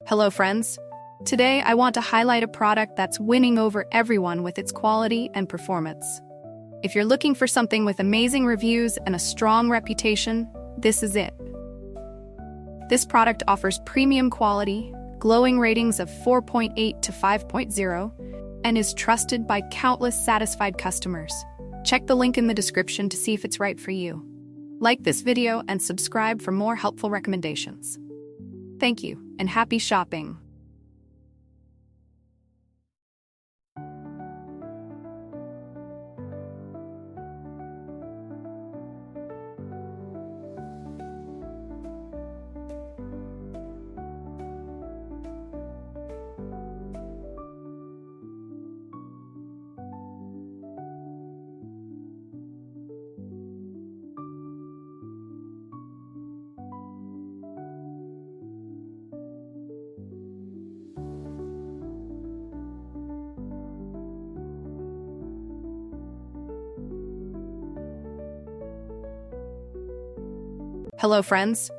Hello, friends. Today, I want to highlight a product that's winning over everyone with its quality and performance. If you're looking for something with amazing reviews and a strong reputation, this is it. This product offers premium quality, glowing ratings of 4.8 to 5.0, and is trusted by countless satisfied customers. Check the link in the description to see if it's right for you. Like this video and subscribe for more helpful recommendations. Thank you, and happy shopping! Hello, friends.